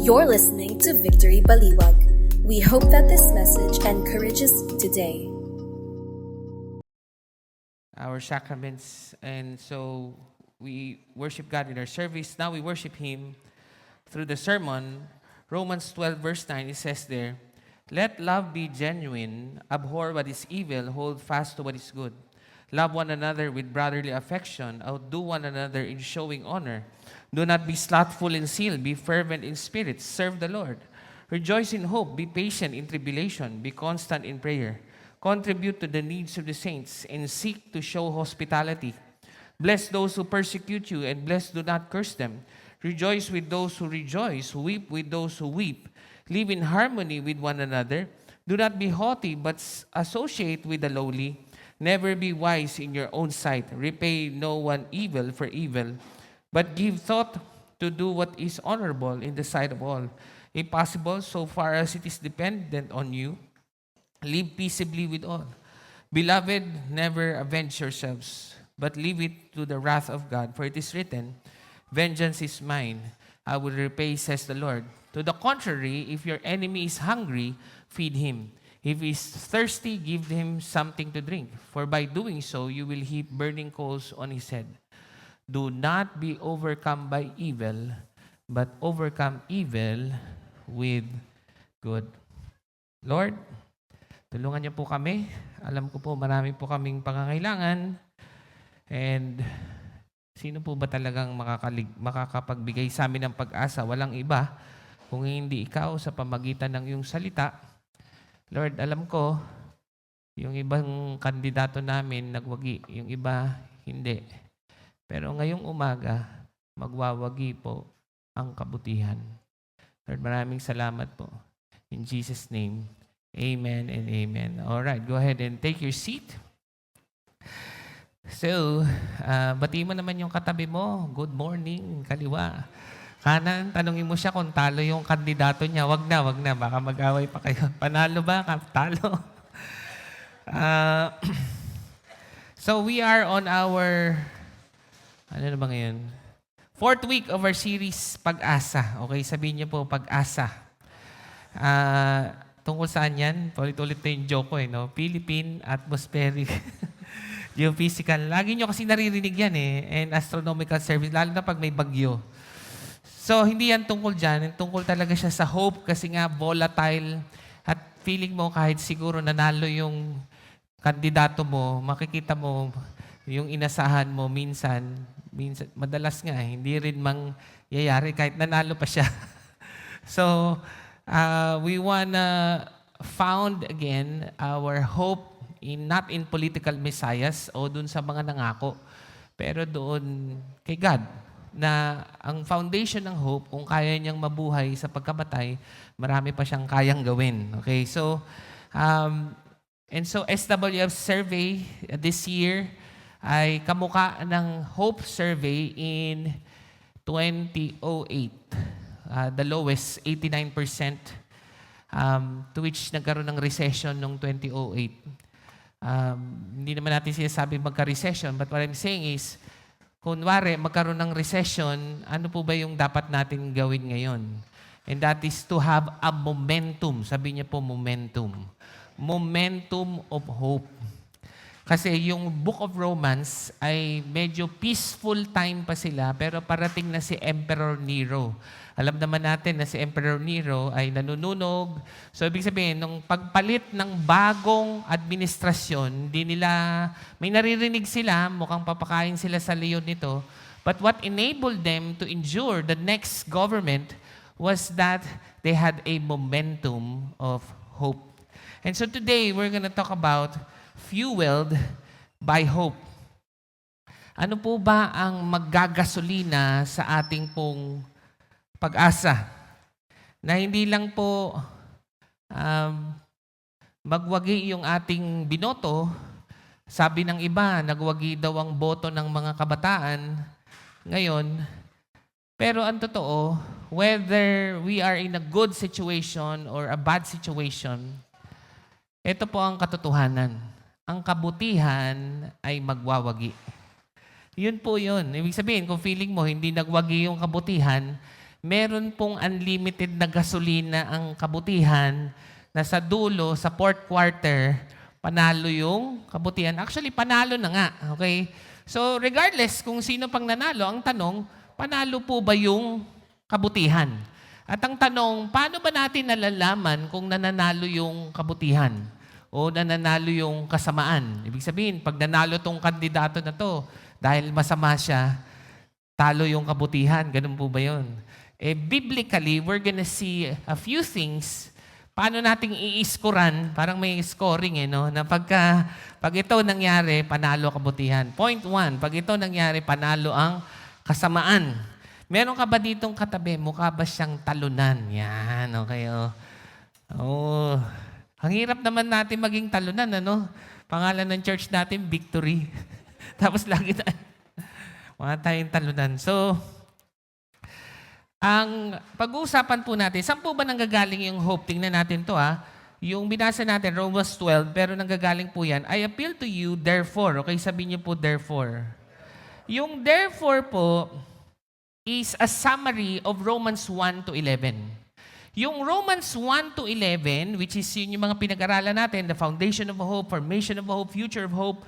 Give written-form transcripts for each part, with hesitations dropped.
You're listening to Victory Baliwag. We hope that this message encourages you today. Our sacraments, and so we worship God in our service. Now we worship Him through the sermon. Romans 12 verse 9, it says there, "Let love be genuine, abhor what is evil, hold fast to what is good. Love one another with brotherly affection, outdo one another in showing honor. Do not be slothful in zeal, be fervent in spirit, serve the Lord. Rejoice in hope, be patient in tribulation, be constant in prayer. Contribute to the needs of the saints, and seek to show hospitality. Bless those who persecute you, and bless, do not curse them. Rejoice with those who rejoice, weep with those who weep. Live in harmony with one another. Do not be haughty, but associate with the lowly. Never be wise in your own sight. Repay no one evil for evil, but give thought to do what is honorable in the sight of all. If possible, so far as it is dependent on you, live peaceably with all. Beloved, never avenge yourselves, but leave it to the wrath of God. For it is written, 'Vengeance is mine, I will repay,' says the Lord. To the contrary, if your enemy is hungry, feed him. If he is thirsty, give him something to drink. For by doing so, you will heap burning coals on his head. Do not be overcome by evil, but overcome evil with good." Lord, tulungan niyo po kami. Alam ko po marami po kaming pangangailangan. And sino po ba talagang makakapagbigay sa amin ng pag-asa? Walang iba kung hindi ikaw sa pamagitan ng iyong salita. Lord, alam ko, yung ibang kandidato namin nagwagi, yung iba hindi. Pero ngayong umaga, magwawagi po ang kabutihan. Lord, maraming salamat po. In Jesus' name, amen and amen. All right, go ahead and take your seat. So, bati mo naman yung katabi mo. Good morning, kaliwa. Kanan, tanungin mo siya kung talo yung kandidato niya. Wag na. Baka mag-away pa kayo. Panalo ba? Talo. So we are on our, ano na ba ngayon? 4th week of our series, Pag-asa. Okay, sabihin niyo po, Pag-asa. Tungkol saan yan? Ulit-ulit na yung joke ko, no? Philippine Atmospheric Geophysical. Lagi nyo kasi naririnig yan and astronomical service, lalo na pag may bagyo. So, hindi yan tungkol dyan. Tungkol talaga siya sa hope kasi nga volatile at feeling mo kahit siguro nanalo yung kandidato mo, makikita mo yung inasahan mo minsan madalas nga, hindi rin mangyayari kahit nanalo pa siya. So, we wanna found again our hope not in political messiahs o dun sa mga nangako, pero doon kay God, na ang foundation ng hope, kung kaya niyang mabuhay sa pagkamatay, marami pa siyang kayang gawin. Okay, so, and so SWF survey this year ay kamukha ng Hope Survey in 2008. The lowest, 89%, to which nagkaroon ng recession noong 2008. Hindi naman natin sinasabi magka-recession, but what I'm saying is, kunwari, magkaroon ng recession, ano po ba yung dapat natin gawin ngayon? And that is to have a momentum. Sabi niya po, momentum. Momentum of hope. Kasi yung Book of Romans ay medyo peaceful time pa sila, pero parating na si Emperor Nero. Alam naman natin na si Emperor Nero ay nanununog. So, ibig sabihin, nung pagpalit ng bagong administrasyon, may naririnig sila, mukhang papakain sila sa leon nito. But what enabled them to endure the next government was that they had a momentum of hope. And so today, we're going to talk about fueled by hope. Ano po ba ang maggagasolina sa ating pong pag-asa? Na hindi lang po magwagi yung ating binoto. Sabi ng iba, nagwagi daw ang boto ng mga kabataan ngayon. Pero ang totoo, whether we are in a good situation or a bad situation, ito po ang katotohanan. Ang kabutihan ay magwawagi. Yun po yun. Ibig sabihin, kung feeling mo hindi nagwagi yung kabutihan, meron pong unlimited na gasolina ang kabutihan na sa dulo, sa fourth quarter, panalo yung kabutihan. Actually, panalo na nga. Okay? So, regardless kung sino pang nanalo, ang tanong, panalo po ba yung kabutihan? At ang tanong, paano ba natin nalalaman kung nananalo yung kabutihan o nananalo yung kasamaan? Ibig sabihin, pag nanalo tong kandidato na to, dahil masama siya, talo yung kabutihan. Ganun po ba yun? Biblically, we're gonna see a few things. Paano nating i-scorean? Parang may scoring no? Na pag ito nangyari, panalo kabutihan. Point 1, pag ito nangyari, panalo ang kasamaan. Meron ka ba ditong katabi? Mukha ba siyang talunan? Yan, okay. Oh. Ang hirap naman natin maging talunan, ano? Pangalan ng church natin, Victory. Tapos lagi na, mga tayong talunan. So, ang pag-uusapan po natin, saan po ba nanggagaling yung hope? Tingnan natin to Yung binasa natin, Romans 12, pero nanggagaling po yan, I appeal to you, therefore. Okay, sabihin niyo po, therefore. Yung therefore po is a summary of Romans 1 to 11. Yung Romans 1 to 11, which is yun yung mga pinag-aralan natin, the foundation of hope, formation of hope, future of hope,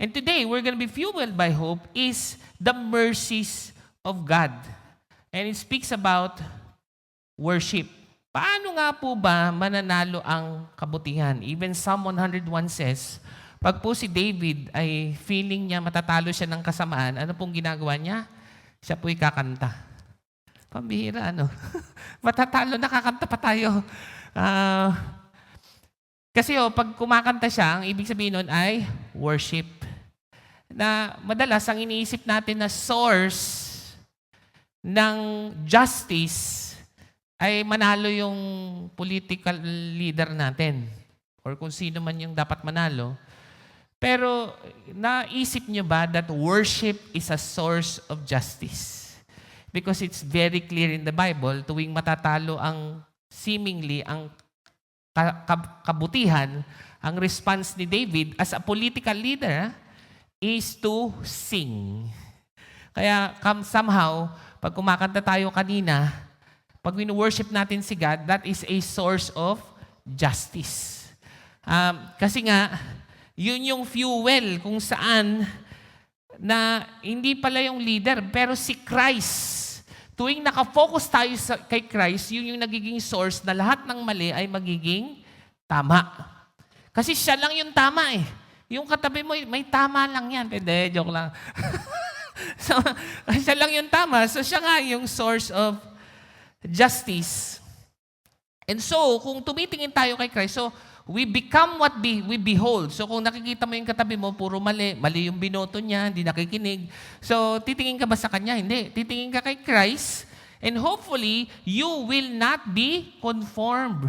and today, we're going to be fueled by hope, is the mercies of God. And it speaks about worship. Paano nga po ba mananalo ang kabutihan? Even Psalm 101 says, pag po si David ay feeling niya matatalo siya ng kasamaan, ano pong ginagawa niya? Siya po'y kakanta. Pambihira, ano? Matatalo, nakakanta pa tayo. Kasi pag kumakanta siya, ang ibig sabihin nun ay worship. Na madalas, ang iniisip natin na source ng justice ay manalo yung political leader natin or kung sino man yung dapat manalo. Pero naisip nyo ba that worship is a source of justice? Because it's very clear in the Bible, tuwing matatalo ang seemingly ang kabutihan, ang response ni David as a political leader is to sing. Kaya somehow, pag kumakanta tayo kanina, pag wino-worship natin si God, that is a source of justice. Kasi nga, yun yung fuel kung saan na hindi pala yung leader, pero si Christ. Tuwing nakafocus tayo kay Christ, yun yung nagiging source na lahat ng mali ay magiging tama. Kasi siya lang yung tama eh. Yung katabi mo, may tama lang yan. Pwede, joke lang. So, siya lang yung tama. So, siya nga yung source of justice. And so, kung tumitingin tayo kay Christ, so, we become what we behold. So, kung nakikita mo yung katabi mo, puro mali. Mali yung binoto niya, hindi nakikinig. So, titingin ka ba sa kanya? Hindi. Titingin ka kay Christ. And hopefully, you will not be conformed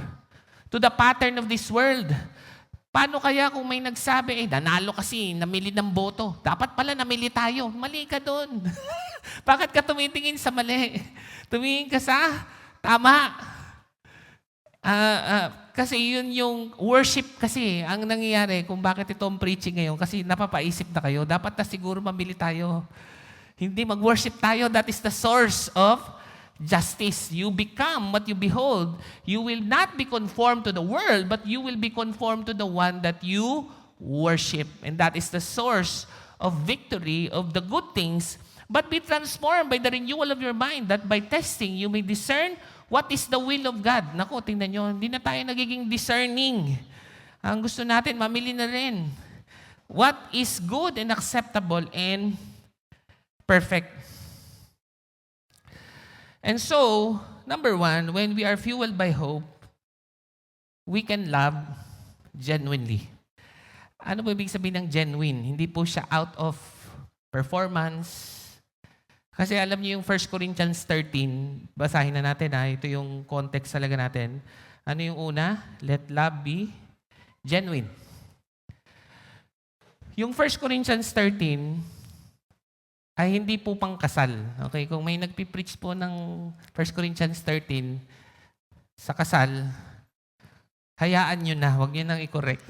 to the pattern of this world. Paano kaya kung may nagsabi, nanalo kasi, namili ng boto. Dapat pala namili tayo. Mali ka doon. Bakit ka tumitingin sa mali? Tumingin ka sa tama. Kasi yun yung worship kasi ang nangyayari kung bakit itong preaching ngayon. Kasi napapaisip na kayo, dapat na siguro mamili tayo. Hindi mag-worship tayo. That is the source of justice. You become what you behold. You will not be conformed to the world, but you will be conformed to the one that you worship. And that is the source of victory, of the good things. But be transformed by the renewal of your mind, that by testing, you may discern what is the will of God. Naku, tingnan nyo, hindi na tayo nagiging discerning. Ang gusto natin, mamili na rin. What is good and acceptable and perfect. And so, number one, when we are fueled by hope, we can love genuinely. Ano ba ibig sabihin ng genuine? Hindi po siya out of performance. Kasi alam niyo yung 1 Corinthians 13, basahin na natin ito yung context talaga natin. Ano yung una? Let love be genuine. Yung 1 Corinthians 13, ay hindi po pang kasal. Okay? Kung may nagpipreach po ng 1 Corinthians 13 sa kasal, hayaan nyo na. Huwag nyo nang i-correct.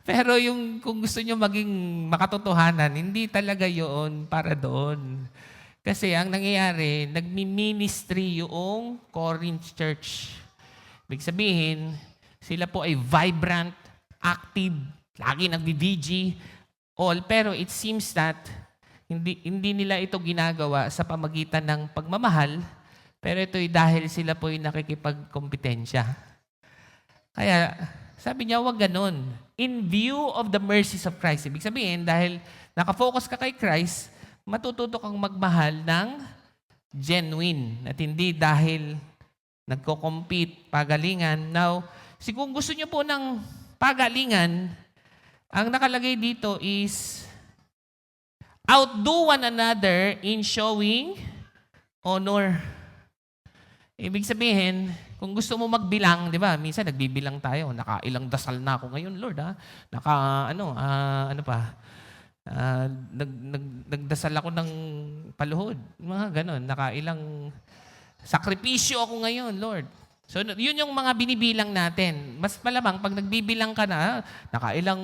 Pero yung kung gusto nyo maging makatotohanan, hindi talaga yun para doon. Kasi ang nangyayari, nagmi-ministry yung Corinth Church. Ibig sabihin, sila po ay vibrant, active, lagi nagbi-VG, all. Pero it seems that hindi nila ito ginagawa sa pamagitan ng pagmamahal, pero ito'y dahil sila po ay nakikipagkompetensya. Kaya sabi niya, huwag ganun. In view of the mercies of Christ. Ibig sabihin, dahil nakafocus ka kay Christ, matututo kang magmahal ng genuine at hindi dahil nagko-compete, pagalingan. Now, kung gusto niyo po ng pagalingan, ang nakalagay dito is outdo one another in showing honor. Ibig sabihin, kung gusto mo magbilang, di ba? Minsan nagbibilang tayo, nakailang dasal na ako ngayon, Lord, ha? Nagdasal ako ng paluhod. Mga ganon. Nakailang sakripisyo ako ngayon, Lord. So, yun yung mga binibilang natin. Mas malamang, pag nagbibilang ka na, nakailang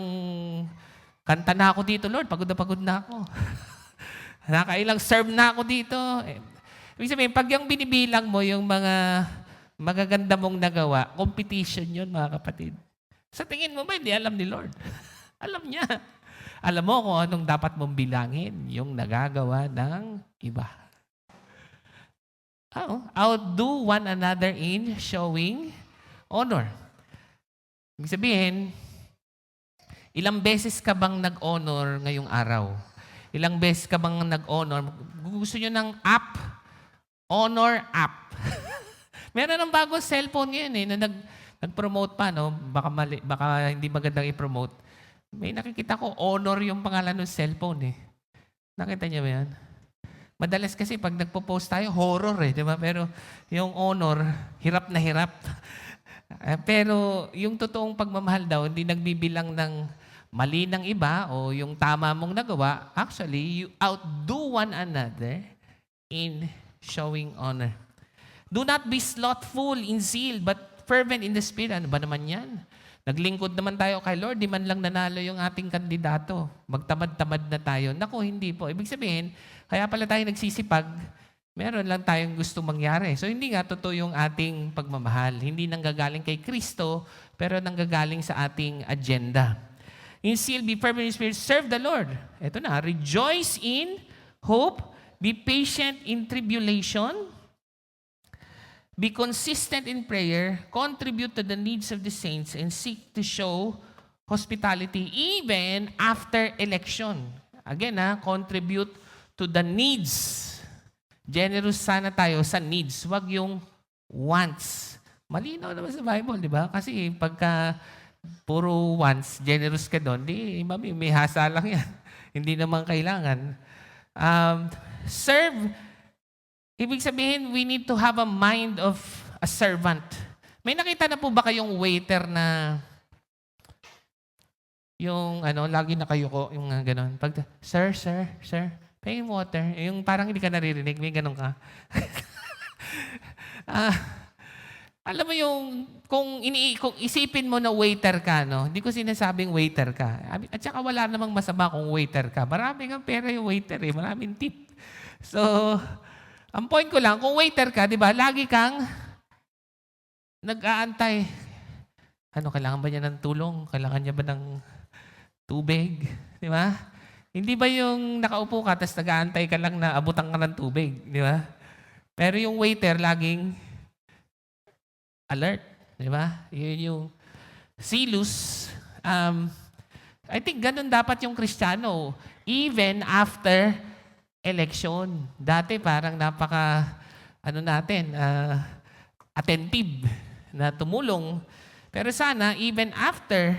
kanta na ako dito, Lord. Pagod na ako. Nakailang serve na ako dito. Ibig sabihin, pag yung binibilang mo, yung mga magaganda mong nagawa, competition yun, mga kapatid. Sa tingin mo ba, hindi alam ni Lord? Alam niya. Alam mo kung anong dapat mong bilangin, yung nagagawa ng iba. Outdo one another in showing honor. Ibig sabihin, ilang beses ka bang nag-honor ngayong araw? Ilang beses ka bang nag-honor? Gusto nyo ng app? Honor app. Meron ng bagong cellphone ngayon na nag-promote pa, no? Baka hindi magandang i-promote. May nakikita ko, honor yung pangalan ng cellphone eh. Nakita niyo ba yan? Madalas kasi pag nagpo-post tayo, horror eh, di ba? Pero yung honor, hirap na hirap. Pero yung totoong pagmamahal daw, hindi nagbibilang ng mali ng iba o yung tama mong nagawa. Actually, you outdo one another in showing honor. Do not be slothful in zeal, but fervent in the spirit. Ano ba naman yan? Naglingkod naman tayo kay Lord, di man lang nanalo yung ating kandidato. Magtamad-tamad na tayo. Naku, hindi po. Ibig sabihin, kaya pala tayo nagsisipag, meron lang tayong gusto mangyari. So, hindi nga totoo yung ating pagmamahal. Hindi nanggagaling kay Kristo, pero nanggagaling sa ating agenda. In zeal, be fervent in spirit, serve the Lord. Ito na, rejoice in hope, be patient in tribulation, be consistent in prayer, contribute to the needs of the saints, and seek to show hospitality even after election. Again, contribute to the needs. Generous sana tayo sa needs, wag yung wants. Malinaw naman sa Bible, di ba? Kasi pagka puro wants, generous ka doon, may hasa lang yan. Hindi naman kailangan. Serve. Ibig sabihin, we need to have a mind of a servant. May nakita na po ba kayong waiter na yung lagi nakayuko, yung gano'n. Pag, sir, pay water. Yung parang hindi ka naririnig, may gano'n ka. Alam mo yung, kung isipin mo na waiter ka, no? Hindi ko sinasabing waiter ka. At saka wala namang masama kung waiter ka. Maraming ang pera yung waiter eh. Maraming tip. So, ang point ko lang, kung waiter ka, di ba, lagi kang nag-aantay. Kailangan ba niya ng tulong? Kailangan niya ba ng tubig? Di ba? Hindi ba yung nakaupo ka, tapos nag-aantay ka lang na abutan ka ng tubig? Di ba? Pero yung waiter, laging alert. Di ba? Yun yung zealous. I think ganun dapat yung Kristiyano. Even after election. Dati parang attentive na tumulong. Pero sana, even after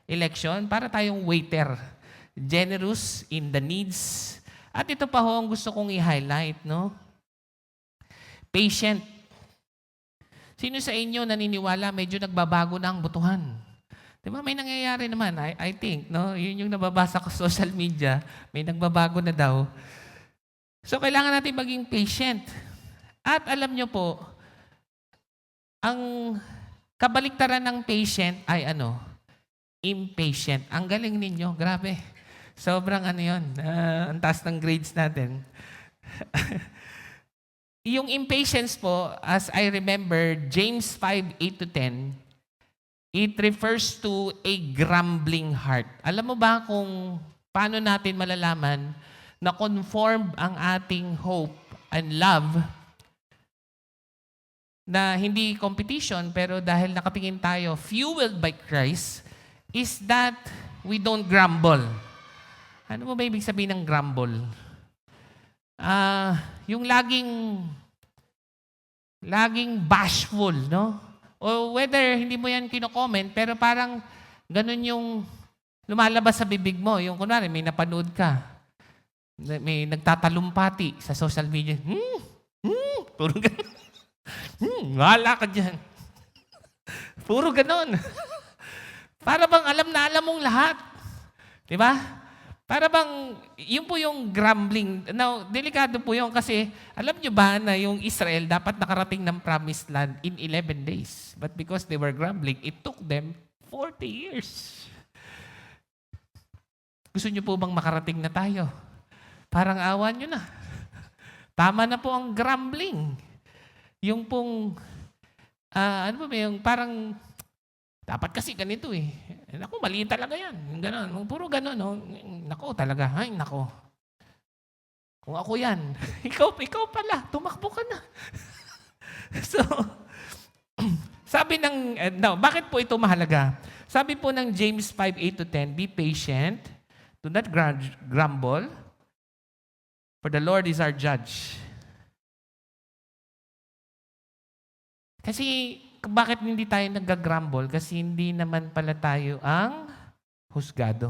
election, para tayong waiter. Generous in the needs. At ito pa ho ang gusto kong i-highlight, no? Patient. Sino sa inyo naniniwala medyo nagbabago na ang butuhan? Di ba? May nangyayari naman, I think, no? Yun yung nababasa ko sa social media. May nagbabago na daw. So, kailangan natin maging patient. At alam nyo po, ang kabaliktaran ng patient ay impatient. Ang galing ninyo, grabe. Sobrang yun. Ang taas ng grades natin. Yung impatience po, as I remember, James 5:8-10, it refers to a grumbling heart. Alam mo ba kung paano natin malalaman na conform ang ating hope and love na hindi competition, pero dahil nakatingin tayo, fueled by Christ, is that we don't grumble. Ano mo ba ibig sabihin ng grumble? Yung laging bashful, no? O whether hindi mo yan kino-comment, pero parang ganun yung lumalabas sa bibig mo. Yung kunwari, may napanood ka, may nagtatalumpati sa social media. Puro ganun. Wala ka dyan. Puro ganun. Para bang alam na alam mong lahat. Di ba? Para bang, yun po yung grumbling. Now, delikado po yun kasi, alam nyo ba na yung Israel dapat nakarating ng promised land in 11 days. But because they were grumbling, it took them 40 years. Gusto nyo po bang makarating na tayo? Parang awan nyo na. Tama na po ang grumbling. Yung pong, ano ba yung parang, dapat kasi ganito eh. Naku, mali talaga yan. Ganon. Puro ganon. No? Naku, talaga. Ay, naku. Kung ako yan, ikaw pala. Tumakbo ka na. So, sabi ng, bakit po ito mahalaga? Sabi po ng James 5:8-10, be patient, do not grumble, for the Lord is our judge. Kasi, bakit hindi tayo nag-grumble? Kasi hindi naman pala tayo ang husgado.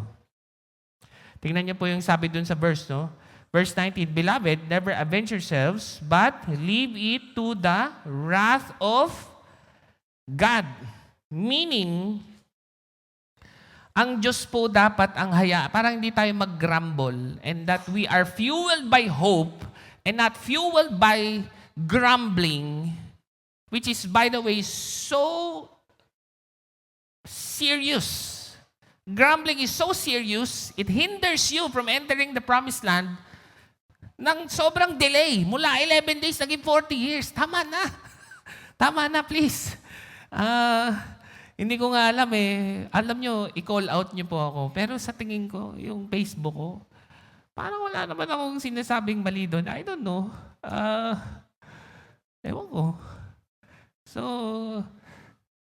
Tingnan niyo po yung sabi dun sa verse, no? Verse 19, Beloved, never avenge yourselves, but leave it to the wrath of God. Meaning, ang Diyos po dapat ang parang hindi tayo mag-grumble, and that we are fueled by hope and not fueled by grumbling, which is, by the way, so serious. Grumbling is so serious, it hinders you from entering the promised land ng sobrang delay. Mula 11 days, naging 40 years. Tama na. Tama na, please. Hindi ko nga alam eh. Alam nyo, i-call out nyo po ako. Pero sa tingin ko, yung Facebook ko, parang wala naman akong sinasabing mali doon. I don't know. Ewan ko. So,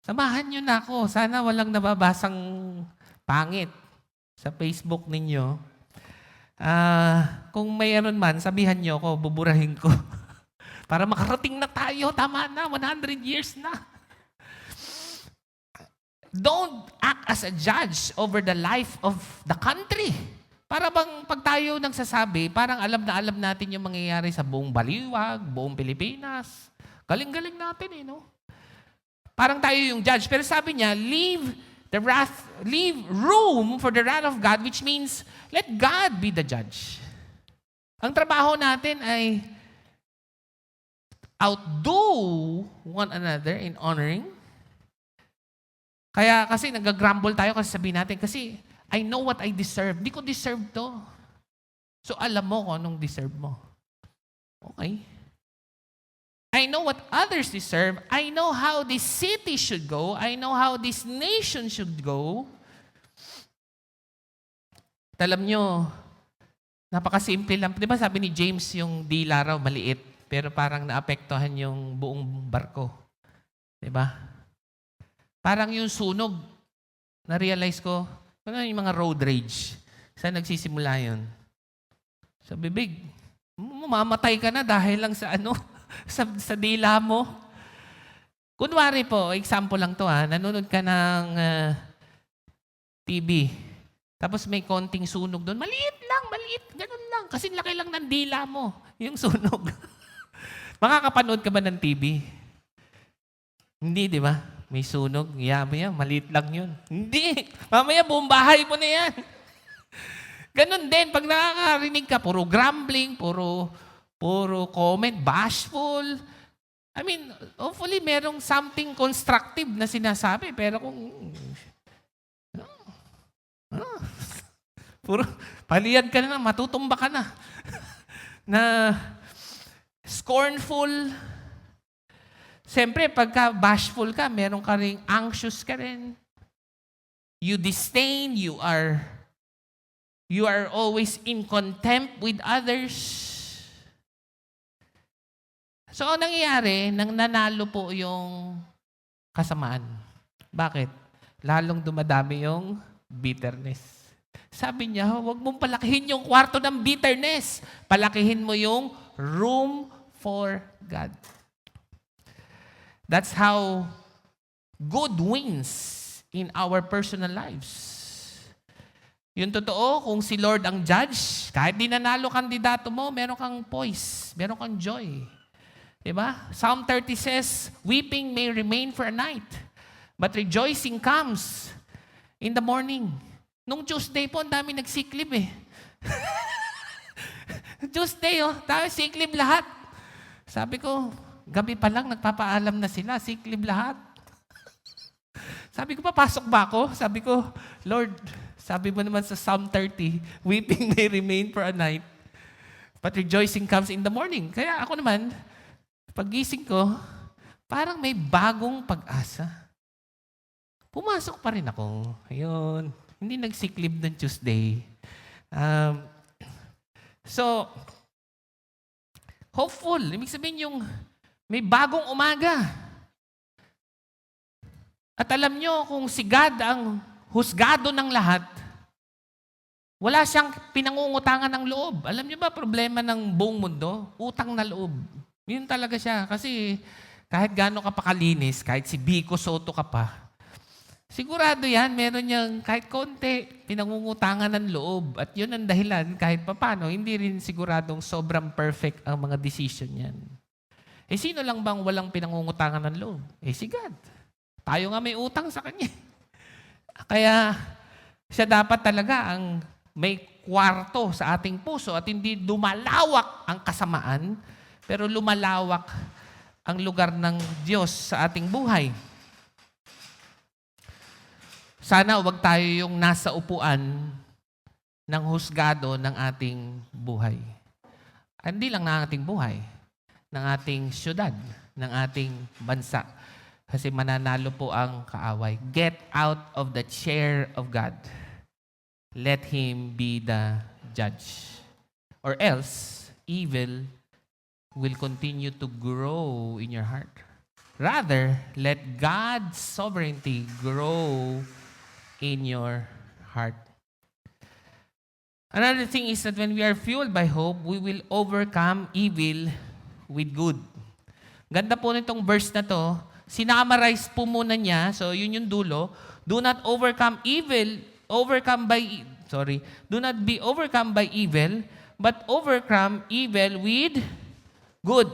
samahan nyo na ako. Sana walang nababasang pangit sa Facebook ninyo. Kung mayroon man, sabihan nyo ako, buburahin ko. Para makarating na tayo. Tama na, 100 years na. Don't act as a judge over the life of the country. Para bang pag tayo nagsasabi, parang alam na alam natin yung mangyayari sa buong Baliwag, buong Pilipinas. Galing-galing natin eh, no? Parang tayo yung judge. Pero sabi niya, leave room for the wrath of God, which means let God be the judge. Ang trabaho natin ay outdo one another in honoring. Kaya kasi nag-grumble tayo kasi sabihin natin, kasi I know what I deserve. Hindi ko deserve to. So alam mo kung anong deserve mo. Okay? I know what others deserve. I know how this city should go. I know how this nation should go. At alam nyo, napakasimple lang. Di ba sabi ni James yung dila raw maliit, pero parang naapektuhan yung buong barko. Di ba? Parang yung sunog, na-realize ko, ano yung mga road rage? Saan nagsisimula yun? Sa bibig. Mamamatay ka na dahil lang sa ano? sa dila mo. Kunwari po, example lang to nanonood ka ng TV. Tapos may konting sunog doon. Maliit, ganun lang. Kasi laki lang ng dila mo, yung sunog. Makakapanood ka ba ng TV? Hindi, di ba? May sunog, maya, maliit lang yun. Hindi. Mamaya, buong bahay mo na yan. Ganun din, pag nakakarinig ka, puro grumbling, puro comment, bashful. I mean, hopefully merong something constructive na sinasabi. Pero kung, puro, paliyan ka na, matutumba ka na. Na, scornful. Siyempre, pagka bashful ka, meron ka rin anxious ka rin. You disdain, you are always in contempt with others. So, ang nangyayari, nang nanalo po yung kasamaan. Bakit? Lalong dumadami yung bitterness. Sabi niya, huwag mong palakihin yung kwarto ng bitterness. Palakihin mo yung room for God. That's how good wins in our personal lives. Yung totoo, kung si Lord ang judge, kahit di nanalo kandidato mo, meron kang poise, meron kang joy. Diba? Psalm 30 says, weeping may remain for a night, but rejoicing comes in the morning. Nung Tuesday po, ang dami nagsiklib eh. Tuesday, dami siklib lahat. Sabi ko, gabi pa lang, nagpapaalam na sila, siklib lahat. Sabi ko, papasok ba ako? Sabi ko, Lord, sabi mo naman sa Psalm 30, weeping may remain for a night, but rejoicing comes in the morning. Kaya ako naman, paggising ko, parang may bagong pag-asa. Pumasok pa rin ako. Ayun, hindi nagsiklib ng Tuesday. So, hopeful. Ibig sabihin yung may bagong umaga. At alam nyo, kung si God ang husgado ng lahat, wala siyang pinangungutangan ng loob. Alam nyo ba, problema ng buong mundo? Utang na loob. Yun talaga siya. Kasi kahit gaano ka pa kalinis, kahit si Biko Soto ka pa, sigurado yan, meron niyang kahit konti, pinangungutangan ng loob. At yun ang dahilan, kahit papano, hindi rin siguradong sobrang perfect ang mga decision niyan. Eh sino lang bang walang pinangungutangan ng loob? Eh si God. Tayo nga may utang sa Kanya. Kaya siya dapat talaga ang may kwarto sa ating puso at hindi lumalawak ang kasamaan, pero lumalawak ang lugar ng Diyos sa ating buhay. Sana huwag tayo yung nasa upuan ng husgado ng ating buhay. Hindi lang ng ating buhay, ng ating syudad, ng ating bansa. Kasi mananalo po ang kaaway. Get out of the chair of God. Let Him be the judge. Or else, evil will continue to grow in your heart. Rather, let God's sovereignty grow in your heart. Another thing is that when we are fueled by hope, we will overcome evil with good. Ganda po nitong verse na to. Sinamarize po muna niya, so yun yung dulo. Do not be overcome by evil, but overcome evil with good.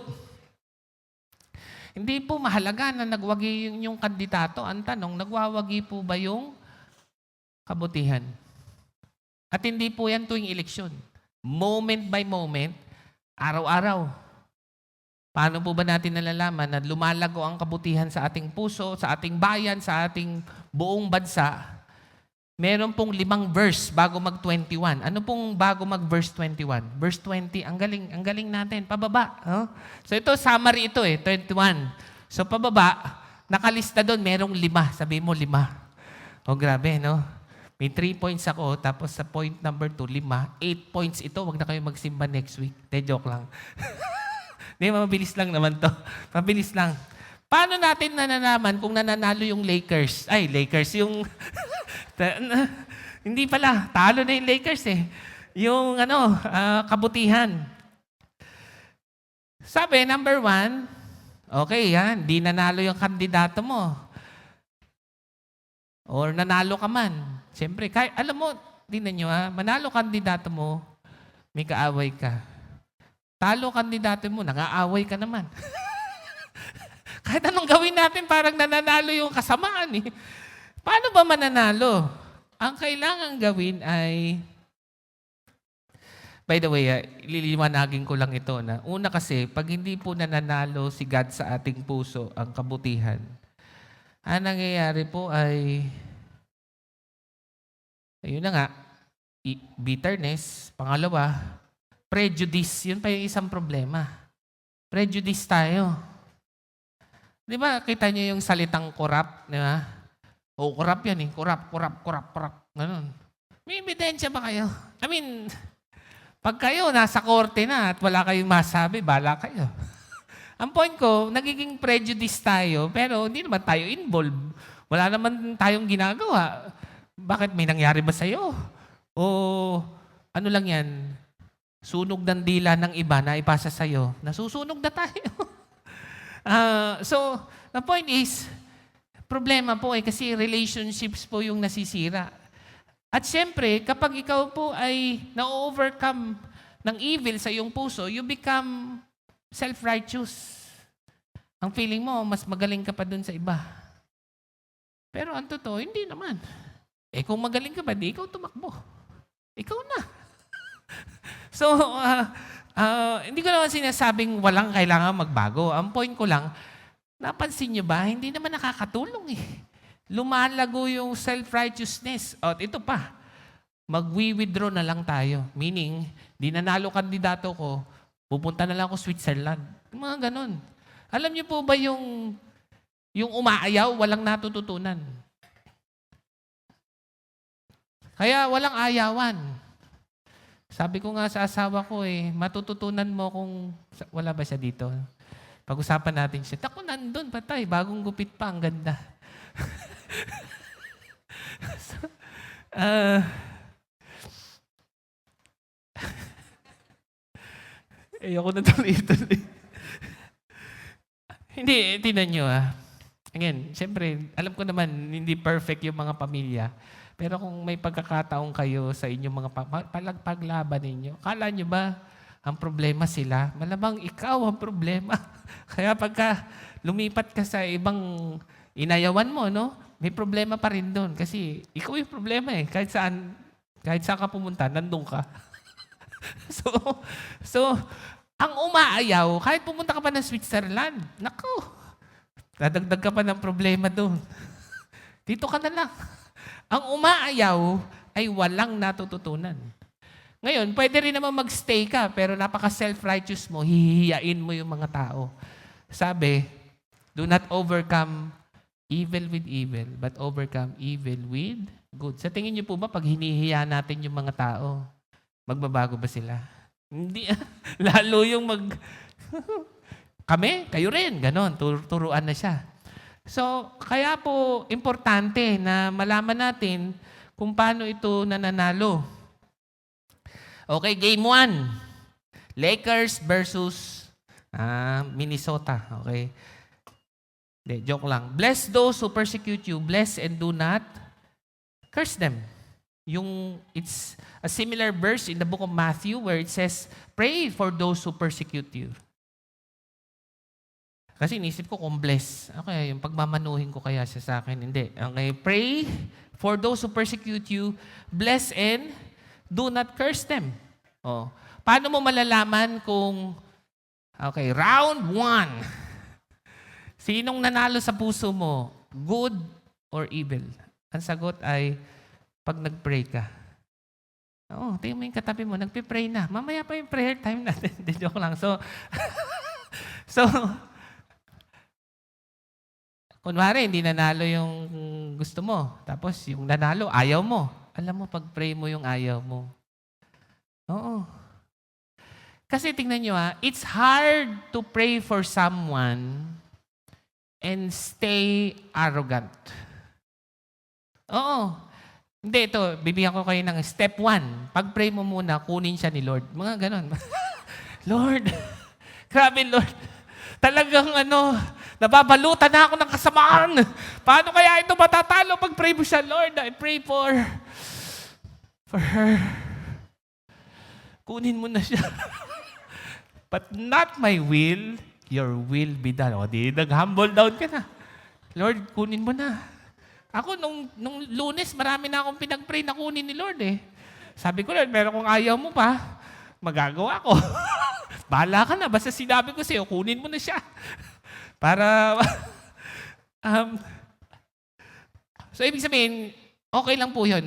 Hindi po mahalaga na nagwagi yung kandidato. Ang tanong, nagwawagi po ba yung kabutihan? At hindi po yan tuwing eleksyon. Moment by moment, araw-araw. Paano po ba natin nalalaman na lumalago ang kabutihan sa ating puso, sa ating bayan, sa ating buong bansa? Meron pong 5 verse bago mag-21. Ano pong bago mag-verse 21? Verse 20, ang galing natin. Pababa. Oh? So ito, summary ito 21. So pababa, nakalista doon, merong 5. Sabi mo 5. Oh, grabe, no? May 3 points ako, tapos sa point number 2, 5. 8 points ito, wag na kayo magsimba next week. Joke lang. Hindi, mabilis lang naman to. Mabilis lang. Paano natin nananaman kung nananalo yung Lakers? Ay, Lakers, yung... hindi pala, talo na yung Lakers eh. Yung kabutihan. Sabi, number 1, okay yan, di nanalo yung kandidato mo. Or nanalo ka man. Siyempre, alam mo, tingnan nyo manalo kandidato mo, may kaaway ka. Talo kandidato mo, nang-aaway ka naman. Kahit anong gawin natin, parang nananalo yung kasamaan eh. Paano ba mananalo? Ang kailangan gawin ay, by the way, liliwanagin ko lang ito na una kasi, pag hindi po nananalo si God sa ating puso, ang kabutihan, ang nangyayari po ay, ayun na nga, bitterness, pangalawa, prejudice, yun pa yung isang problema. Prejudice tayo. Di ba, kita niyo yung salitang corrupt, di ba? O, corrupt yan eh. Corrupt. Ganun. May ebidensya ba kayo? I mean, pag kayo nasa korte na at wala kayong masabi, bala kayo. Ang point ko, nagiging prejudice tayo, pero hindi naman tayo involved. Wala naman tayong ginagawa. Bakit may nangyari ba sa'yo? O ano lang yan, sunog ng dila ng iba na ipasa sa'yo, nasusunog na tayo. So, the point is, problema po kasi relationships po yung nasisira. At syempre, kapag ikaw po ay na-overcome ng evil sa iyong puso, you become self-righteous. Ang feeling mo, mas magaling ka pa dun sa iba. Pero ang totoo, hindi naman. Kung magaling ka pa, di ikaw tumakbo. Ikaw na. So, hindi ko naman sinasabing walang kailangan magbago. Ang point ko lang, napansin nyo ba, hindi naman nakakatulong eh. Lumalago yung self-righteousness. At ito pa, mag-withdraw na lang tayo. Meaning, di nanalo kandidato ko, pupunta na lang ako Switzerland. Mga ganun. Alam niyo po ba yung umaayaw, walang natututunan? Kaya walang ayawan. Sabi ko nga sa asawa ko matututunan mo kung wala ba siya dito. Pag-usapan natin siya. Ako nandun, patay. Bagong gupit pa. Ang ganda. So, ayoko na tuloy-tuloy. Hindi, tinan nyo Again, siyempre, alam ko naman, hindi perfect yung mga pamilya. Pero kung may pagkakataon kayo sa inyong mga paglaban ninyo, kala nyo ba ang problema sila? Malamang ikaw ang problema. Kaya pagka lumipat ka sa ibang inayawan mo, no? May problema pa rin doon. Kasi ikaw yung problema Kahit saan ka pumunta, nandun ka. So, ang umaayaw, kahit pumunta ka pa ng Switzerland, naku, dadagdag ka pa ng problema doon. Dito ka na lang. Ang umaayaw ay walang natututunan. Ngayon, pwede rin naman magstay ka, pero napaka-self-righteous mo, hihihiyain mo yung mga tao. Sabi, do not overcome evil with evil, but overcome evil with good. Sa tingin niyo po ba, pag hinihiya natin yung mga tao, magbabago ba sila? Hindi. Lalo yung kami, kayo rin, ganon, turuan na siya. So, kaya po importante na malaman natin kung paano ito nananalo. Okay, game 1. Lakers versus Minnesota. Okay. Joke lang. Bless those who persecute you. Bless and do not curse them. It's a similar verse in the book of Matthew where it says, pray for those who persecute you. Kasi inisip ko kung bless. Okay, yung pagmamanuhin ko kaya siya sa akin. Hindi. Okay, pray for those who persecute you. Bless and do not curse them. Oh. Paano mo malalaman kung, okay, round 1. Sinong nanalo sa puso mo? Good or evil? Ang sagot ay, pag nag-pray ka. Oo, tingnan mo yung katabi mo, nagpipray na. Mamaya pa yung prayer time natin. Di joke lang. So, kunwari, hindi nanalo yung gusto mo. Tapos yung nanalo, ayaw mo. Alam mo, pag-pray mo yung ayaw mo. Oo. Kasi tingnan nyo it's hard to pray for someone and stay arrogant. Oo. Hindi, ito, bibigyan ko kayo ng step 1. Pag-pray mo muna, kunin siya ni Lord. Mga ganon. Lord, grabe Lord. Talagang nababalutan na ako ng kasamaan. Paano kaya ito matatalo pag pray mo siya, Lord? I pray for her. Kunin mo na siya. But not my will, your will be done. O, di nag-humble down ka na. Lord, kunin mo na. Ako, nung Lunes, marami na akong pinag-pray na kunin ni Lord Sabi ko, Lord, pero kung ayaw mo pa, magagawa ko. Bahala ka na. Basta sinabi ko sa'yo, kunin mo na siya. Para, so ibig sabihin, okay lang po yun.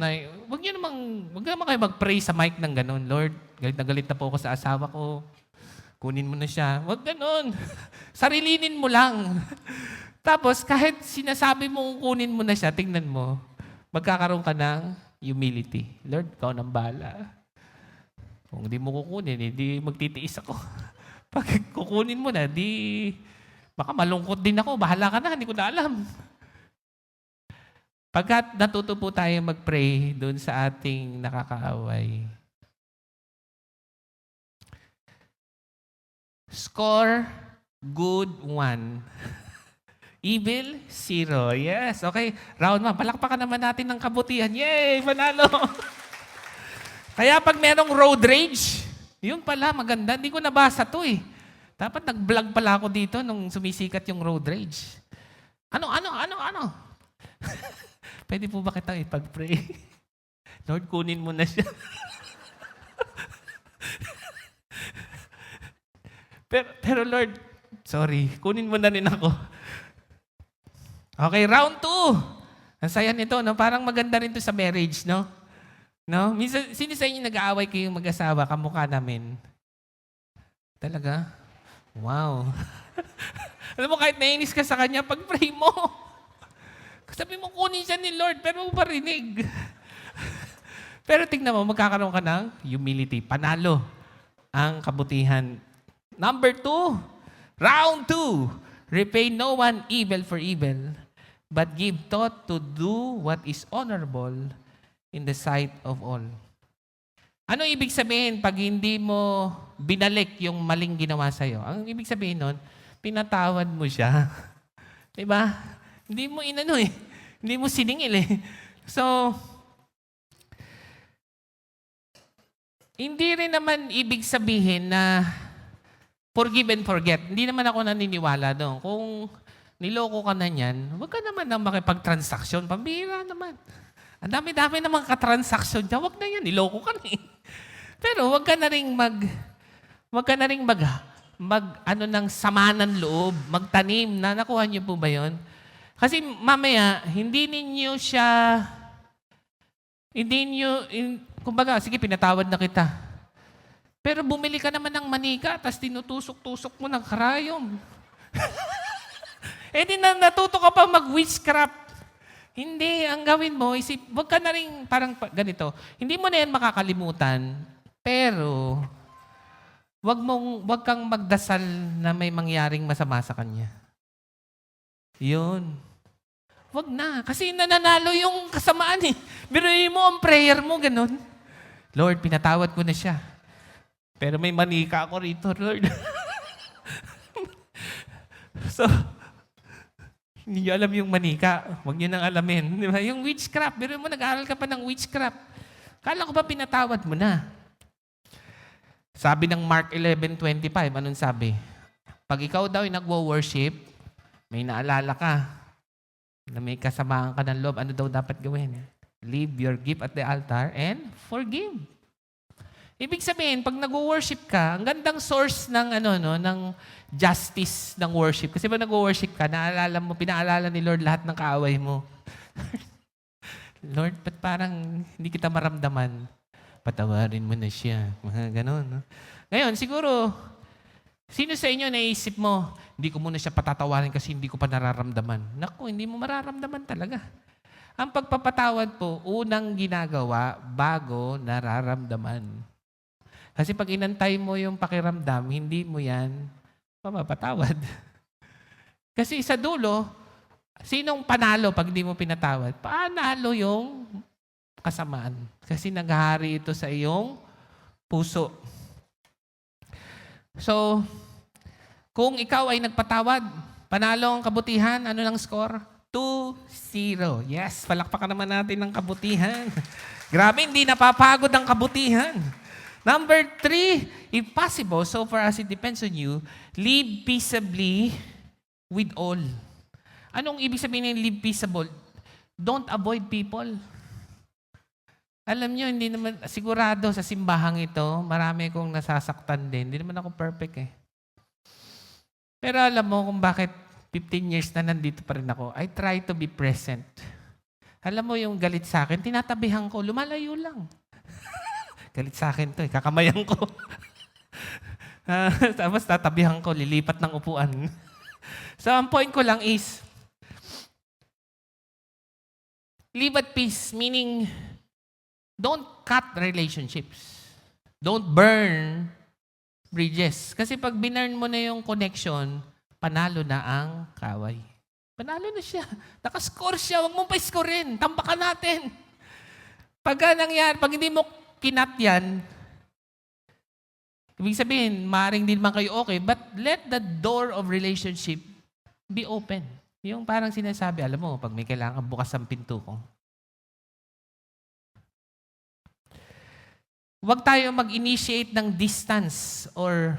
Huwag naman kayo mag-pray sa mic ng ganun. Lord, galit na po ako sa asawa ko. Kunin mo na siya. Huwag ganun. Sarilinin mo lang. Tapos, kahit sinasabi mong kunin mo na siya, tingnan mo, magkakaroon ka ng humility. Lord, ikaw nang bahala. Kung hindi mo kukunin, hindi magtitiis ako. Pag kukunin mo na, baka malungkot din ako. Bahala ka na, hindi ko na alam. Pagkat natuto po tayo mag-pray doon sa ating nakakaaway. Score, good 1. Evil, 0. Yes, okay. Round 1. Palakpakan naman natin ng kabutihan. Yay! Panalo! Kaya pag merong road rage, yun pala, maganda. Hindi ko nabasa to eh. Dapat nag-vlog pala ako dito nung sumisikat yung road rage. Ano? Pwede po ba kitang ipag-pray? Lord, kunin mo na siya. pero Lord, sorry, kunin mo na rin ako. Okay, round 2. Ang saya nito, no? Parang maganda rin to sa marriage, no? No? Minsan, sino sa inyo nag-aaway kayong mag-asawa, kamukha namin? Talaga? Wow. Alam mo, kahit nainis ka sa kanya, pag-pray mo. Sabi mo, kunin siya ni Lord, pero mo parinig. Pero tingnan mo, magkakaroon ka ng humility. Panalo ang kabutihan. Number 2, round 2. Repay no one evil for evil, but give thought to do what is honorable in the sight of all. Ano ibig sabihin pag hindi mo binalik yung maling ginawa sa'yo? Ang ibig sabihin nun, pinatawad mo siya. Diba? Hindi mo inano eh. Hindi mo siningil eh. So, hindi rin naman ibig sabihin na forgive and forget. Hindi naman ako naniniwala doon. Kung niloko ka na niyan, huwag ka naman nang makipag-transaksyon. Pambihira naman. Ang dami-dami namang katransaksyon dyan. Huwag na yan. Niloko ka na eh. Pero huwag ka na rin ano ng sama ng loob, magtanim na. Nakuha niyo po ba yun? Kasi mamaya, kumbaga, sige, pinatawad na kita. Pero bumili ka naman ng manika, tapos tinutusok-tusok mo ng karayom. Di natuto ka pa mag-witchcraft. Hindi, ang gawin mo, wag ka na rin parang ganito. Hindi mo na yan makakalimutan, pero wag kang magdasal na may mangyaring masama sa kanya. Yun. Wag na. Kasi nananalo yung kasamaan eh. Biruin mo ang prayer mo, ganun. Lord, pinatawad ko na siya. Pero may manika ako rito, Lord. So, hindi nyo alam yung manika. Huwag nyo nang alamin. Di ba? Yung witchcraft. Biruin mo, nag-aaral ka pa ng witchcraft. Kala ko ba pinatawad mo na? Sabi ng Mark 11:25, anong sabi? Pag ikaw daw ay nagwo-worship, may naalala ka na may kasamaan ka ng loob, ano daw dapat gawin? Leave your gift at the altar and forgive. Ibig sabihin, pag nag-worship ka, ang gandang source ng ng justice ng worship. Kasi pag nag-worship ka, pinaalala ni Lord lahat ng kaaway mo. Lord, ba't parang hindi kita maramdaman? Patawarin mo na siya. Mga ganon. No? Ngayon, siguro, sino sa inyo naisip mo, hindi ko muna siya patatawarin kasi hindi ko pa nararamdaman. Naku, hindi mo mararamdaman talaga. Ang pagpapatawad po, unang ginagawa bago nararamdaman. Kasi pag inantay mo yung pakiramdam, hindi mo yan mapapatawad. Kasi sa dulo, sinong panalo pag hindi mo pinatawad? Panalo yung kasamaan. Kasi naghahari ito sa iyong puso. So, kung ikaw ay nagpatawad, panalo ang kabutihan, ano lang score? 2-0. Yes, palakpakan naman natin ng kabutihan. Grabe, hindi napapagod ang kabutihan. Number 3, if possible, so far as it depends on you, live peaceably with all. Anong ibig sabihin ng live peaceable? Don't avoid people. Alam nyo, hindi naman, sigurado sa simbahang ito, marami kong nasasaktan din. Hindi naman ako perfect eh. Pero alam mo kung bakit 15 years na nandito pa rin ako, I try to be present. Alam mo yung galit sa akin, tinatabihan ko, lumalayo lang. Galit sa akin to eh, kakamayan ko. Tapos tatabihan ko, lilipat ng upuan. So, ang point ko lang is, live at peace, meaning, don't cut relationships. Don't burn bridges. Kasi pag binurn mo na yung connection, panalo na ang kaway. Panalo na siya. Nakascore siya. Huwag mong pa-scorein. Tambakan natin. Pag nangyari, pag hindi mo kinat yan, ibig sabihin, maaaring din man kayo okay, but let the door of relationship be open. Yung parang sinasabi, alam mo, pag may kailangan bukas ang pinto ko. Huwag tayo mag-initiate ng distance or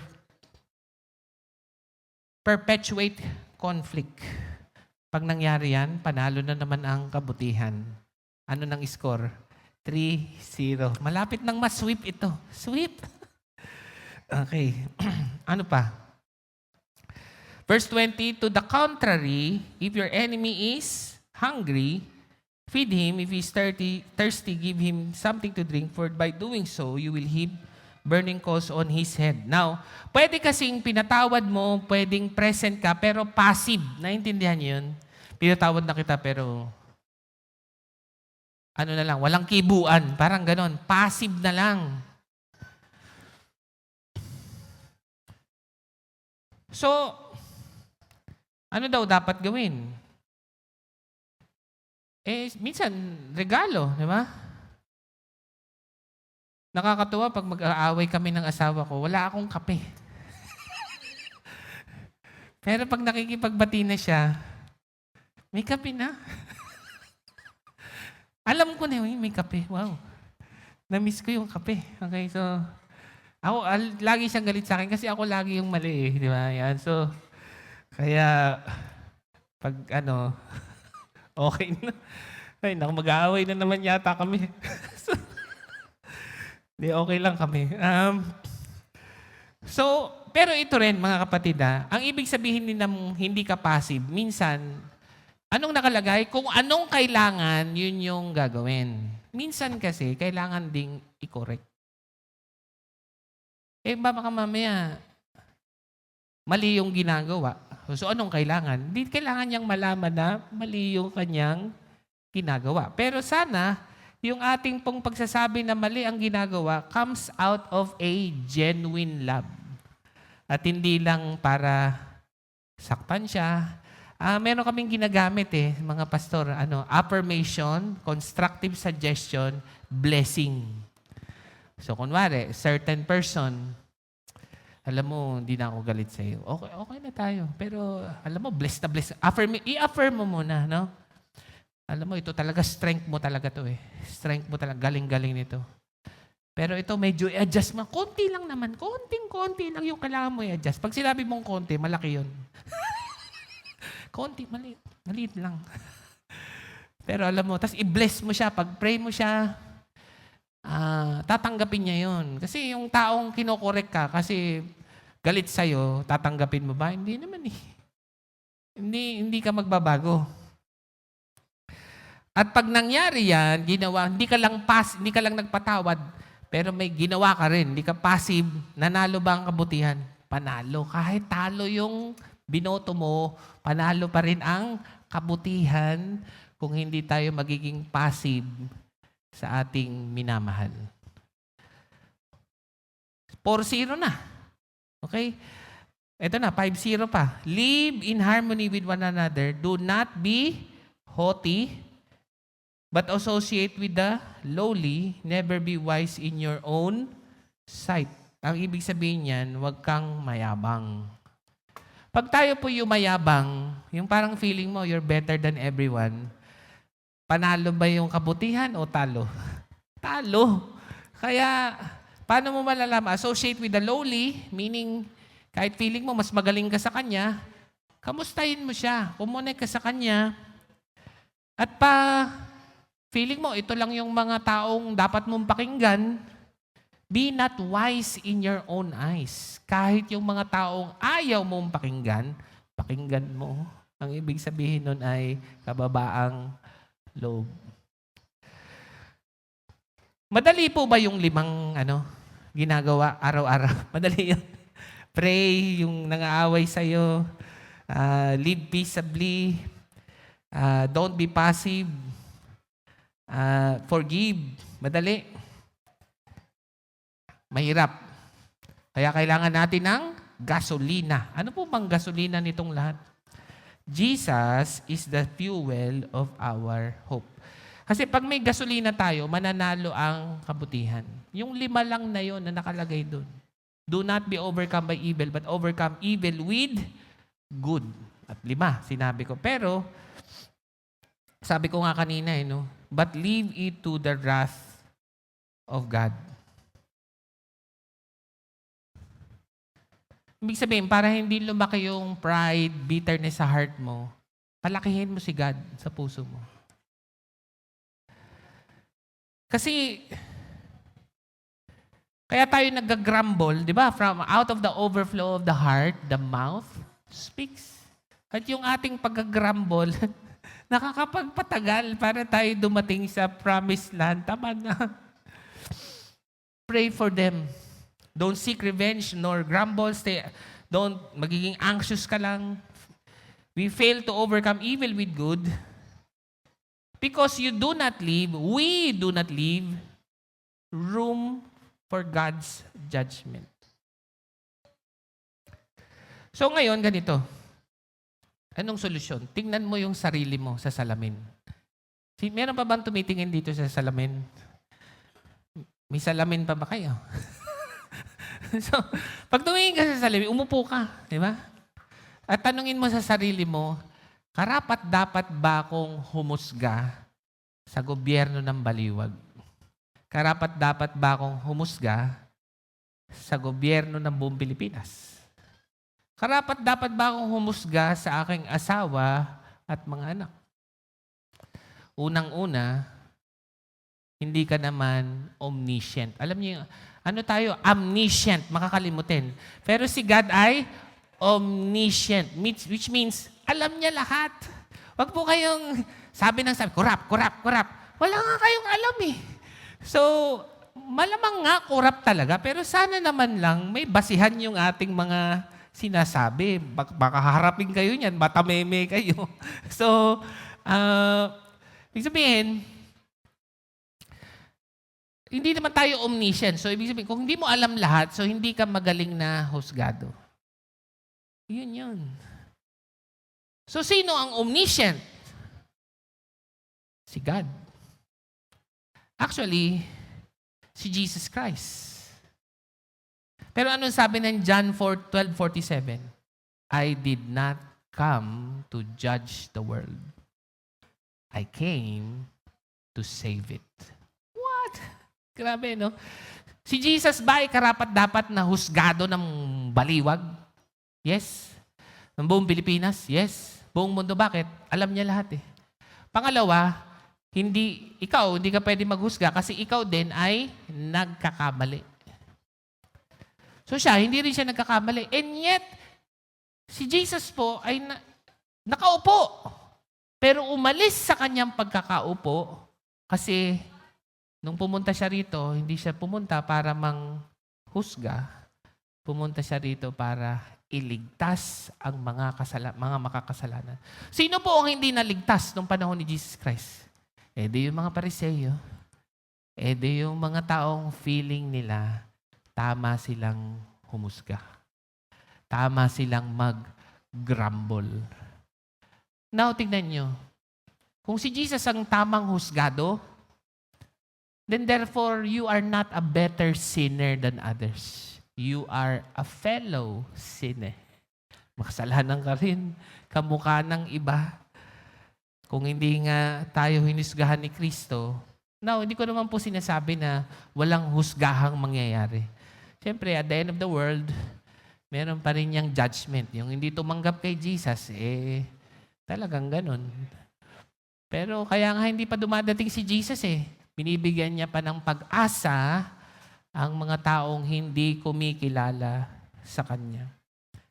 perpetuate conflict. Pag nangyari yan, panalo na naman ang kabutihan. Ano nang score? 3-0. Malapit nang ma-sweep ito. Sweep. Okay. Ano pa? Verse 20, to the contrary, if your enemy is hungry, feed him. If he is thirsty, give him something to drink. For by doing so, you will heap burning coals on his head. Now, pwede kasing pinatawad mo, pwedeng present ka, pero passive. Naintindihan yun? Pinatawad na kita, pero ano na lang, walang kibuan. Parang ganon. Passive na lang. So, ano daw dapat gawin? Minsan, regalo, di ba? Nakakatuwa pag mag-aaway kami ng asawa ko, wala akong kape. Pero pag nakikipagbati na siya, may kape na. Alam ko na, may kape. Wow. Na-miss ko yung kape. Okay, so, ako, lagi siyang galit sa akin kasi ako lagi yung mali eh. Di ba? Yan. So, kaya, pag okay na. Ay, mag-aaway na naman yata kami. So, di, okay lang kami. Pero ito rin, mga kapatid, ang ibig sabihin din ng hindi ka passive, minsan, anong nakalagay? Kung anong kailangan, yun yung gagawin. Minsan kasi, kailangan ding i-correct. Baka mamaya, mali yung ginagawa. So, anong kailangan? Hindi kailangan niyang malaman na mali yung kanyang ginagawa. Pero sana, yung ating pong pagsasabi na mali ang ginagawa comes out of a genuine love. At hindi lang para saktan siya. Meron kaming ginagamit mga pastor, affirmation, constructive suggestion, blessing. So, kunwari, certain person, alam mo, hindi na ako galit sa iyo. Okay na tayo. Pero, alam mo, blessed na blessed. I-affirm mo muna, no? Alam mo, ito talaga, strength mo talaga to Strength mo talaga, galing-galing nito. Pero ito, medyo i-adjust mo. Konti lang naman. Konting-konti lang yung kailangan mo i-adjust. Pag sinabi mong konti, malaki yun. Konti, maliit lang. Pero alam mo, tas i-bless mo siya. Pag pray mo siya, tatanggapin niya yun. Kasi yung taong kinokorek ka, kasi galit sa'yo, tatanggapin mo ba? Hindi naman Hindi ka magbabago. At pag nangyari yan, hindi ka lang nagpatawad, pero may ginawa ka rin, hindi ka passive, nanalo ba ang kabutihan? Panalo. Kahit talo yung binoto mo, panalo pa rin ang kabutihan kung hindi tayo magiging passive sa ating minamahal. 4-0 na. Okay? Ito na, 5-0 pa. Live in harmony with one another. Do not be haughty, but associate with the lowly. Never be wise in your own sight. Ang ibig sabihin niyan, huwag kang mayabang. Pag tayo po yung mayabang, yung parang feeling mo, you're better than everyone, panalo ba yung kabutihan o talo? Talo. Kaya, paano mo malalaman? Associate with the lowly, meaning, kahit feeling mo mas magaling ka sa kanya, kamustahin mo siya, kumonek ka sa kanya, at feeling mo, ito lang yung mga taong dapat mong pakinggan, be not wise in your own eyes. Kahit yung mga taong ayaw mong pakinggan, pakinggan mo. Ang ibig sabihin nun ay kababaang loob. Madali po ba yung 5 ginagawa araw-araw? Madali yun. Pray yung nangaaway sa'yo. Live peaceably. Don't be passive. Forgive. Madali. Mahirap. Kaya kailangan natin ng gasolina. Ano po bang gasolina nitong lahat? Jesus is the fuel of our hope. Kasi pag may gasolina tayo, mananalo ang kabutihan. Yung 5 lang na yon na nakalagay doon. Do not be overcome by evil, but overcome evil with good. At 5, sinabi ko. Pero, sabi ko nga kanina, no? But leave it to the wrath of God. Ibig sabihin, para hindi lumaki yung pride, bitterness sa heart mo, palakihin mo si God sa puso mo. Kasi, kaya tayo nag-grumble, di ba? From out of the overflow of the heart, the mouth speaks. At yung ating pag-grumble, nakakapagpatagal para tayo dumating sa promised land. Tama na. Pray for them. Don't seek revenge nor grumble. Don't magiging anxious ka lang. We fail to overcome evil with good because we do not leave room for God's judgment. So ngayon, ganito. Anong solusyon? Tingnan mo yung sarili mo sa salamin. Meron pa bang tumitingin dito sa salamin? May salamin pa ba kayo? So, pag tumingin ka sa salamin, umupo ka. Di ba? At tanungin mo sa sarili mo, karapat-dapat ba akong humusga sa gobyerno ng baliwag? Karapat-dapat ba akong humusga sa gobyerno ng buong Pilipinas? Karapat-dapat ba akong humusga sa aking asawa at mga anak? Unang-una, hindi ka naman omniscient. Alam niyo, ano tayo? Omniscient, makakalimutin. Pero si God ay omniscient, which means alam niya lahat. Wag po kayong sabi, corrupt. Wala nga kayong alam eh. So, malamang nga corrupt talaga, pero sana naman lang may basihan yung ating mga sinasabi. Baka haharapin kayo niyan, matameme kayo. So, ibig sabihin, hindi naman tayo omniscient. So, ibig sabihin, kung hindi mo alam lahat, so hindi ka magaling na husgado. Yun. So, sino ang omniscient? Si God. Actually, si Jesus Christ. Pero anong sabi ng John 12:47? I did not come to judge the world. I came to save it. What? Grabe, no? Si Jesus ba ay karapat-dapat na husgado ng baliwag? Yes. Ng buong Pilipinas? Yes. Buong mundo, bakit? Alam niya lahat eh. Pangalawa, hindi ka pwede maghusga kasi ikaw din ay nagkakamali. So hindi rin siya nagkakamali. And yet, si Jesus po ay nakaupo. Pero umalis sa kanyang pagkakaupo kasi nung pumunta siya rito, hindi siya pumunta para manghusga. Pumunta siya rito para iligtas ang mga makakasalanan. Sino po ang hindi naligtas nung panahon ni Jesus Christ? Di yung mga Pariseo. Di yung mga taong feeling nila tama silang humusga. Tama silang mag-grumble. Now, tignan nyo. Kung si Jesus ang tamang husgado, then therefore, you are not a better sinner than others. You are a fellow sinner. Makasalanan ka rin. Kamukha ng iba. Kung hindi nga tayo hinusgahan ni Kristo, now, hindi ko naman po sinasabi na walang husgahang mangyayari. Siyempre, at the end of the world, meron pa rin yung judgment. Yung hindi tumanggap kay Jesus, talagang ganun. Pero kaya nga hindi pa dumadating si Jesus binibigyan niya pa ng pag-asa ang mga taong hindi kumikilala sa Kanya.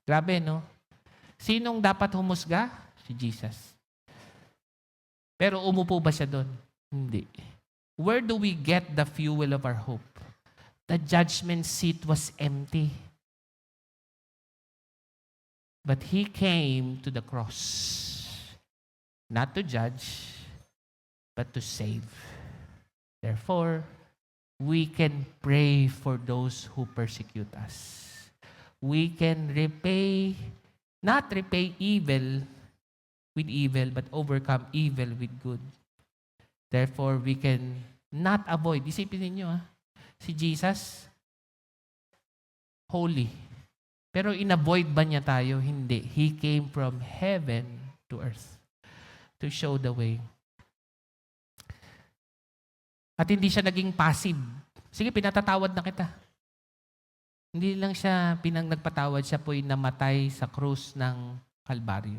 Grabe, no? Sinong dapat humusga? Si Jesus. Pero umupo ba siya doon? Hindi. Where do we get the fuel of our hope? The judgment seat was empty. But He came to the cross, not to judge, but to save. Therefore, we can pray for those who persecute us. We can not repay evil with evil, but overcome evil with good. Therefore, we can not avoid. Isipin ninyo, si Jesus, holy. Pero in-avoid ba niya tayo? Hindi. He came from heaven to earth to show the way. At hindi siya naging passive. Sige, pinatatawad na kita. Hindi lang siya nagpatawad, siya po'y namatay sa krus ng Kalbaryo.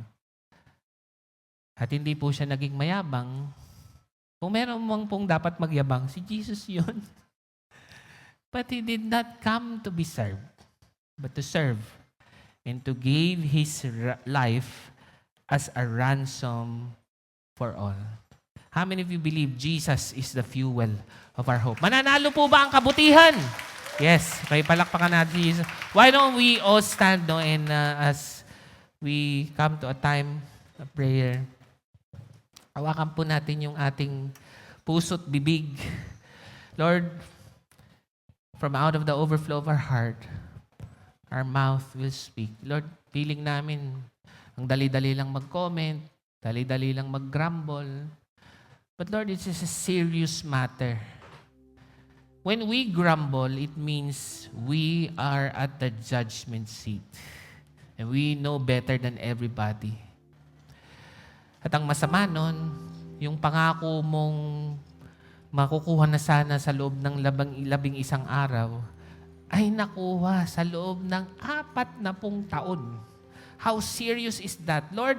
At hindi po siya naging mayabang. Kung meron mong pong dapat magyabang, si Jesus yun. But He did not come to be served, but to serve and to give His life as a ransom for all. How many of you believe Jesus is the fuel of our hope? Mananalo po ba ang kabutihan? Yes. Kaya palakpakan natin Jesus. Why don't we all stand and as we come to a time of prayer, hawakan po natin yung ating puso't bibig. Lord, from out of the overflow of our heart, our mouth will speak. Lord, feeling namin ang dali-dali lang mag-comment, dali-dali lang mag-grumble. But Lord, this is a serious matter. When we grumble, it means we are at the judgment seat. And we know better than everybody. At ang masama nun, yung pangako mong makukuha na sana sa loob ng 11 araw, ay nakuha sa loob ng 40 taon. How serious is that? Lord,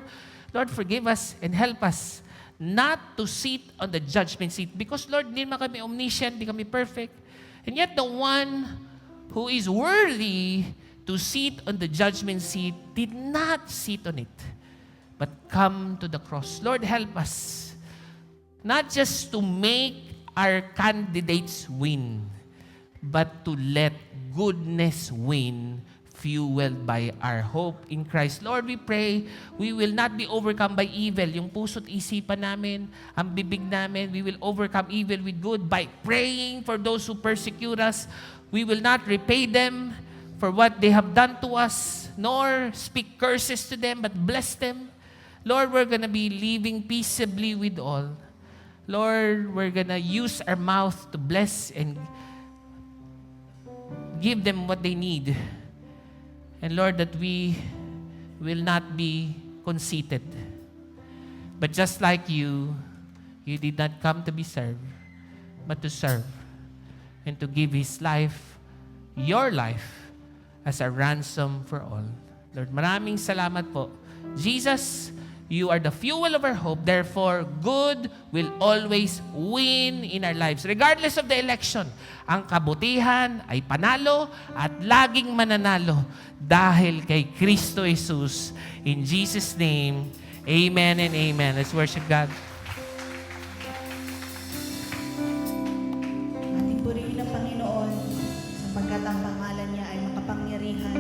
forgive us and help us not to sit on the judgment seat. Because Lord, hindi naman kami omniscient, hindi kami perfect. And yet the one who is worthy to sit on the judgment seat did not sit on it, but come to the cross. Lord, help us. Not just to make our candidates win, but to let goodness win, fueled by our hope in Christ. Lord, we pray we will not be overcome by evil. Yung puso't isipan namin, ang bibig namin, we will overcome evil with good by praying for those who persecute us. We will not repay them for what they have done to us, nor speak curses to them, but bless them. Lord, we're gonna be living peaceably with all. Lord, we're gonna use our mouth to bless and give them what they need. And Lord, that we will not be conceited. But just like you did not come to be served, but to serve and to give His life, your life, as a ransom for all. Lord, maraming salamat po. Jesus, you are the fuel of our hope. Therefore, good will always win in our lives. Regardless of the election, ang kabutihan ay panalo at laging mananalo dahil kay Kristo Jesus. In Jesus' name, amen and amen. Let's worship God. Ating purihin ang Panginoon sapagkat ang pangalan niya ay makapangyarihan.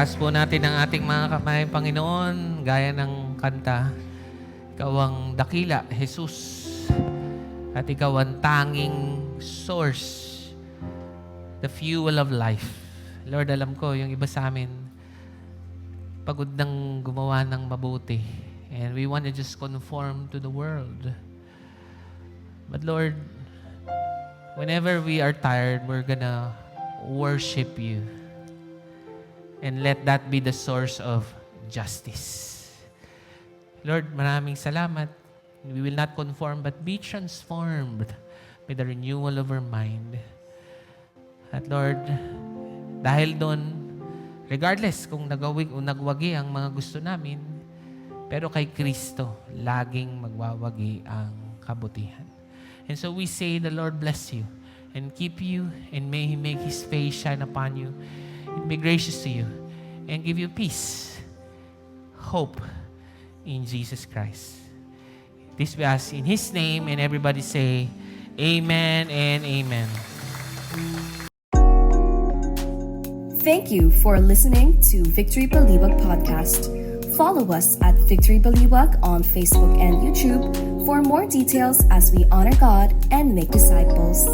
Taas po natin ang ating mga kamay, Panginoon, gaya ng kanta. Ikaw ang dakila, Jesus. At ikaw ang tanging source, the fuel of life. Lord, alam ko, yung iba sa amin, pagod nang gumawa ng mabuti. And we want to just conform to the world. But Lord, whenever we are tired, we're gonna worship you. And let that be the source of justice. Lord, maraming salamat. We will not conform, but be transformed by the renewal of our mind. At Lord, dahil doon, regardless kung nagwagi ang mga gusto namin, pero kay Kristo, laging magwawagi ang kabutihan. And so we say, the Lord bless you and keep you, and may He make His face shine upon you and be gracious to you and give you peace, hope in Jesus Christ. This we ask in His name, and everybody say, Amen and Amen. Thank you for listening to Victory Baliwag Podcast. Follow us at Victory Baliwag on Facebook and YouTube for more details as we honor God and make disciples.